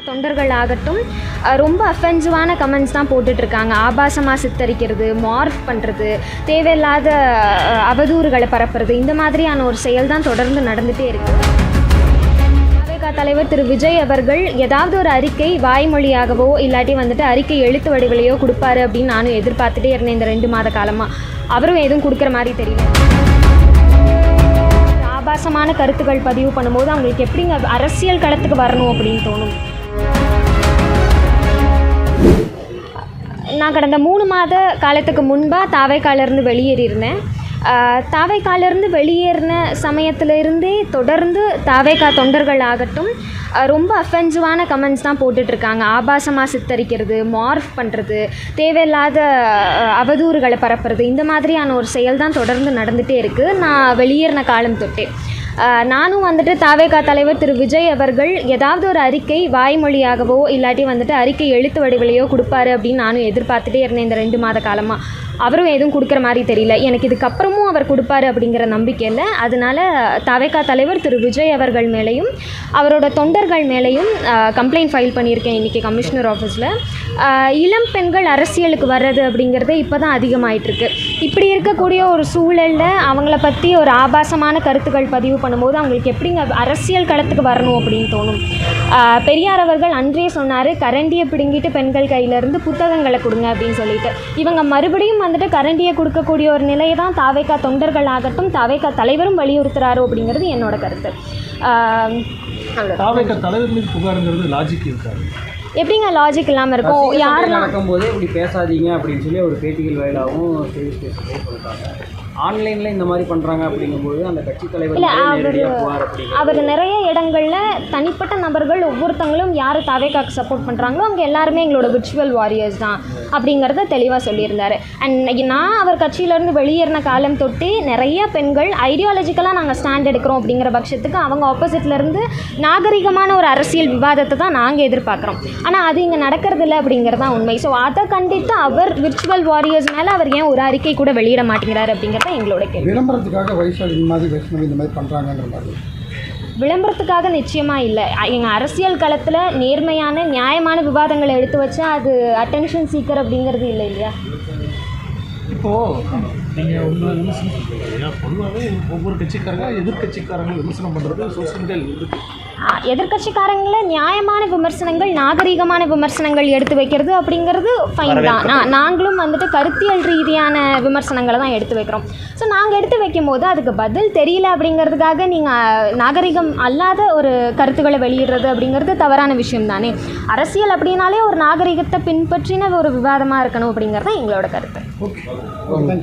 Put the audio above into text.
தொண்டர்கள் ஆகட்டும் ரொம்ப அஃபென்சிவான கமெண்ட்ஸ் தான் போட்டுட்ருக்காங்க. ஆபாசமாக சித்தரிக்கிறது, மார்க் பண்ணுறது, தேவையில்லாத அவதூறுகளை பரப்புறது, இந்த மாதிரியான ஒரு செயல் தான் தொடர்ந்து நடந்துகிட்டே இருக்குது. தாவேகா தலைவர் திரு விஜய் அவர்கள் ஏதாவது ஒரு அறிக்கை வாய்மொழியாகவோ இல்லாட்டி வந்துட்டு அறிக்கை எழுத்து வடிவிலையோ கொடுப்பாரு அப்படின்னு நானும் எதிர்பார்த்துட்டே இருந்தேன் இந்த 2 மாத காலமாக. அவரும் எதுவும் கொடுக்குற மாதிரி தெரியல. ஆபாசமான கருத்துக்கள் பதிவு பண்ணும்போது அவங்களுக்கு எப்படிங்க அரசியல் களத்துக்கு வரணும் அப்படின்னு தோணும். நான் கடந்த 3 மாத காலத்துக்கு முன்பாக தாவேகாலேருந்து வெளியேறியிருந்தேன். தாவேகாலேருந்து வெளியேறின சமயத்திலிருந்தே தொடர்ந்து தாவேகா தொண்டர்கள் ஆகட்டும் ரொம்ப அஃபென்சிவான கமெண்ட்ஸ் தான் போட்டுட்ருக்காங்க. ஆபாசமாக சித்தரிக்கிறது, மார்க் பண்ணுறது, தேவையில்லாத அவதூறுகளை பரப்புறது, இந்த மாதிரியான ஒரு செயல் தான் தொடர்ந்து நடந்துகிட்டே இருக்குது நான் வெளியேறின காலம் தொட்டே. நானும் வந்துட்டு தாவேகா தலைவர் திரு விஜய் அவர்கள் ஏதாவது ஒரு அறிக்கை வாய்மொழியாகவோ இல்லாட்டி வந்துட்டு அறிக்கை எழுத்து வடிவிலையோ கொடுப்பாரு அப்படின்னு நானும் எதிர்பார்த்துட்டே இருந்தேன் இந்த 2 மாத காலமாக. அவரும் எதுவும் கொடுக்குற மாதிரி தெரியல. எனக்கு இதுக்கப்புறமும் அவர் கொடுப்பாரு அப்படிங்கிற நம்பிக்கை இல்லை. அதனால தாவேகா தலைவர் திரு விஜய் அவர்கள் மேலேயும் அவரோட தொண்டர்கள் மேலேயும் கம்ப்ளைண்ட் ஃபைல் பண்ணியிருக்கேன் இன்றைக்கி கமிஷனர் ஆஃபீஸில். இளம் பெண்கள் அரசியலுக்கு வர்றது அப்படிங்கிறது இப்போ தான் அதிகமாகிட்டுருக்கு. இப்படி இருக்கக்கூடிய ஒரு சூழலில் அவங்கள பற்றி ஒரு ஆபாசமான கருத்துக்கள் பதிவு பண்ணும்போது அவங்களுக்கு எப்படிங்க அரசியல் களத்துக்கு வரணும் அப்படின்னு தோணும். பெரியார் அவர்கள் அன்றே சொன்னார், கரண்டியை பிடுங்கிட்டு பெண்கள் கையிலேருந்து புத்தகங்களை கொடுங்க அப்படின்னு சொல்லிட்டு. இவங்க மறுபடியும் வந்துட்டு கரண்டியை கொடுக்கக்கூடிய ஒரு நிலையை தான் தாவேகா தொண்டர்கள் ஆகட்டும் தாவேகா தலைவரும் வலியுறுத்துறாரோ அப்படிங்கிறது என்னோட கருத்து. தாவேகா தலைவர் மீது புகாருங்கிறது லாஜிக் இருக்காது. எப்படிங்க லாஜிக் இல்லாமல் இருக்கும்? யார் நடக்கும்போதே இப்படி பேசாதீங்க அப்படின்னு சொல்லி ஒரு பேட்டிகள் வாயிலாகவும் சொல்லிட்டாங்க. ஆன்லைனில் இந்த மாதிரி பண்ணுறாங்க அப்படிங்கும்போது அந்த கட்சி தலைவர் அவர் நிறைய இடங்களில் தனிப்பட்ட நபர்கள் ஒவ்வொருத்தங்களும் யார் தாவேகாக்கு சப்போர்ட் பண்ணுறாங்களோ அவங்க எல்லாருமே எங்களோட விர்ச்சுவல் வாரியர்ஸ் தான் அப்படிங்கிறத தெளிவாக சொல்லியிருந்தார். அண்ட் நான் அவர் கட்சியிலேருந்து வெளியேறின காலம் தொட்டு நிறைய பெண்கள் ஐடியாலஜிக்கலாக நாங்கள் ஸ்டாண்ட் எடுக்கிறோம் அப்படிங்கிற பட்சத்துக்கு அவங்க ஆப்போசிட்லேருந்து நாகரிகமான ஒரு அரசியல் விவாதத்தை தான் நாங்கள் எதிர்பார்க்குறோம். ஆனால் அது இங்கே நடக்கிறது இல்லை அப்படிங்கிறது தான் உண்மை. ஸோ அதை கண்டித்து அவர் விர்ச்சுவல் வாரியர்ஸ் மேலே அவர் ஏன் ஒரு அறிக்கை கூட வெளியிட மாட்டேங்கிறார் அப்படிங்கிறத எங்களோட கேள்வி. விளம்பரத்துக்காக வைசாலி இந்த மாதிரி பண்ணுறாங்கன்ற மாதிரி விளம்பரத்துக்காக நிச்சயமாக இல்லை. எங்கள் அரசியல் களத்தில் நேர்மையான நியாயமான விவாதங்களை எடுத்து வச்சா அது அட்டென்ஷன் சீக்கர் அப்படிங்கிறது இல்லை இல்லையா? இப்போது நீங்கள் ஒன்று விமர்சனம் பண்ணுறீங்க. பொதுவாகவே ஒவ்வொரு கட்சிக்காரங்க எதிர்கட்சிக்காரங்க விமர்சனம் பண்ணுறது சோசியல் மீடியாவில் இருக்குது. எதிர்கட்சிக்காரங்களை நியாயமான விமர்சனங்கள் நாகரீகமான விமர்சனங்கள் எடுத்து வைக்கிறது அப்படிங்கிறது ஃபைன் தான். நாங்களும் வந்துட்டு கருத்தியல் ரீதியான விமர்சனங்களை தான் எடுத்து வைக்கிறோம். ஸோ நாங்கள் எடுத்து வைக்கும் போது அதுக்கு பதில் தெரியல அப்படிங்கிறதுக்காக நீங்கள் நாகரிகம் அல்லாத ஒரு கருத்துக்களை வெளியிடுறது அப்படிங்கிறது தவறான விஷயம் தானே. அரசியல் அப்படின்னாலே ஒரு நாகரிகத்தை பின்பற்றின ஒரு விவாதமாக இருக்கணும் அப்படிங்கிறது எங்களோட கருத்து. ஓகே.